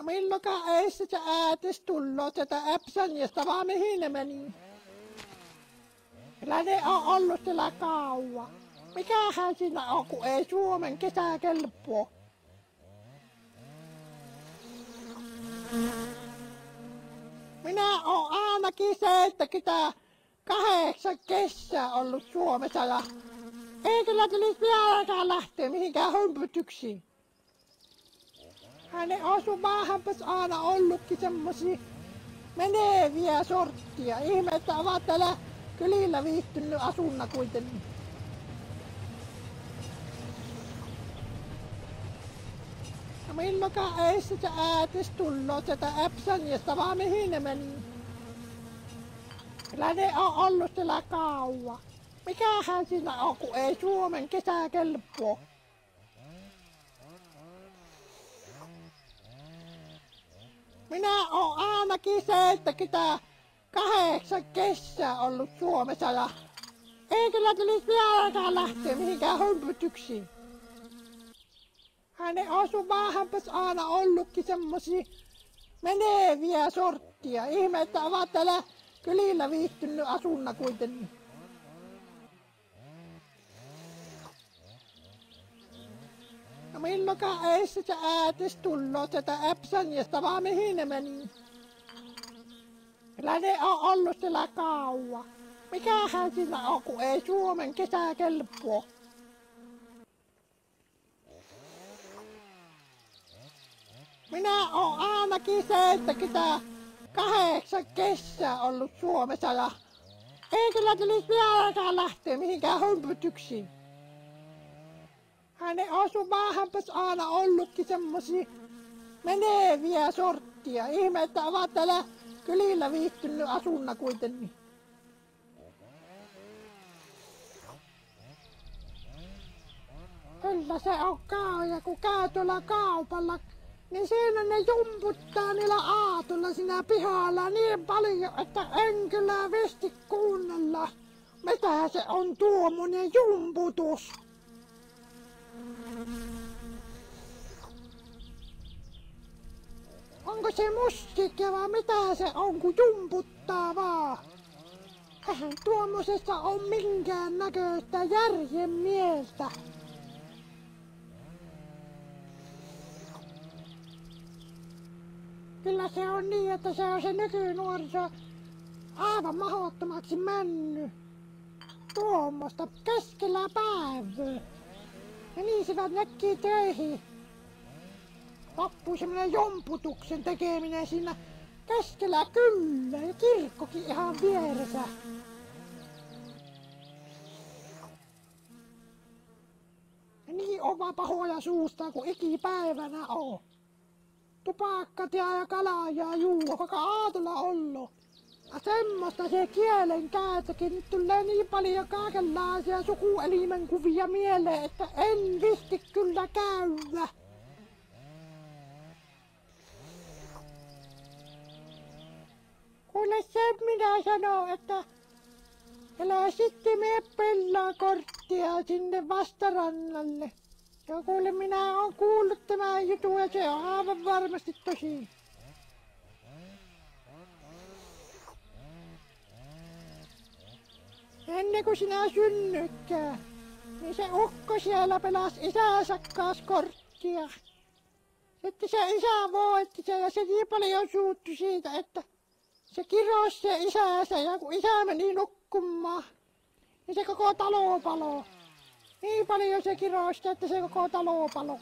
milloinkaan ei se äätis tulloo sieltä Äpsänjästä, vaan mihin ne meni? Kyllä ne on ollut siellä kauan. Mikähän siinä on, kun ei Suomen kesä kelpoo? Minä oon ainakin 78 kesää ollut Suomessa ja ei kyllä tulisi vieläkään lähteä mihinkään hömpötyksiin. Hänen asumaahanpas aina ollutkin semmosia meneviä sorttia. Ihme, että ovat täällä kylillä viihtynyt asunna kuitenkin. No milloinkaan ei se äätis tulloo sieltä Äpsänjästä, vaan mihin ne meni? Kyllä ne on ollut siellä kauan. Mikähän siinä on, kun ei Suomen kesä kelpoo? Minä oon ainakin 78 kesää ollut Suomessa ja ei kyllä tulisi vieläkään lähteä mihinkään hömpötyksiin. Hänen asumaahanpas aina ollutkin semmosia meneviä sorttia. Ihme, että ovat täällä kylillä viihtynyt asunna kuitenkin. No milloinkaan ei se äätis tulloo sieltä Äpsänjästä, vaan mihin ne meni? Kyllä ne on ollut siellä kauan. Mikähän siinä on, kun ei Suomen kesä kelpoo? Minä oon ainakin 78 kesää ollut Suomessa ja ei kyllä tulisi vieläkään lähteä mihinkään hömpötyksiin. Hänen asumaahanpas aina ollutkin semmosia meneviä sorttia. Ihme, että ovat täällä kylillä viihtynyt asunna kuitenkin. Kyllä se on kauan, kun käy tuolla kaupalla, niin siinä ne jumputtaa niillä aatolla siinä pihalla niin paljon, että en kyllä visti kuunnella, mitä se on tuommoinen jumputus. Onko se musiikkia vai mitä se on, kun jumputtaa vaan? Eihän tuommoisessa on minkään näköistä järjen mieltä. Kyllä se on niin, että se on se nykynuoriso aivan mahdottomaksi mennyt. Tuommoista keskellä päivää. Ja niin se näkee töihin. Loppuu semmonen jomputuksen tekeminen siinä keskellä kyllä ja kirkkokin ihan vieressä. Ja niin oma pahoja suusta kuin ikipäivänä on. Tupakkatia ja kalajaa juo, koko aatolla ollo. Ja semmoista se kielen käytökin, nyt tulee niin paljon kaikenlaisia sukuelimen kuvia mieleen, että en visti kyllä käydä. Kuule sen minä sanon, että älä sitten mene pelaa korttia sinne vastarannalle. Ja kuule minä oon kuullut tämän jutun ja se on aivan varmasti tosi. Ennen kuin sinä synnytkään, niin se ukko siellä pelasi isänsä kanssa korttia. Sitten se isä voitti sen ja se niin paljon suuttui siitä, että se kirosi se isänsä ja kun isä meni nukkumaan, niin se koko talo paloi. Niin paljon se kirosi, että se koko talo paloi.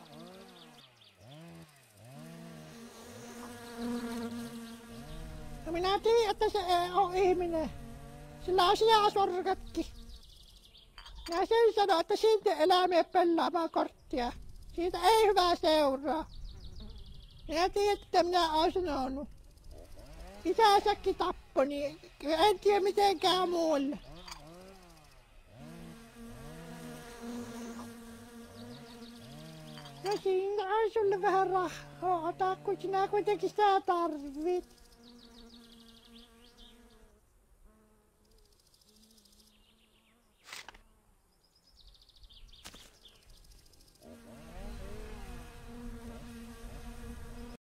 No minä tiedän, että se ei ole ihminen. Sillä on sijasorkatkin. Minä sen sanon, että siitä elää mene pelaamaan korttia. Siitä ei hyvää seuraa. Minä tiedän, että minä olen sanonut. Isänsäkin tappoi, niin en tiedä mitenkään muulle. No siinä on sulle vähän rahaa, ota kun sinä kuitenkin sitä tarvit.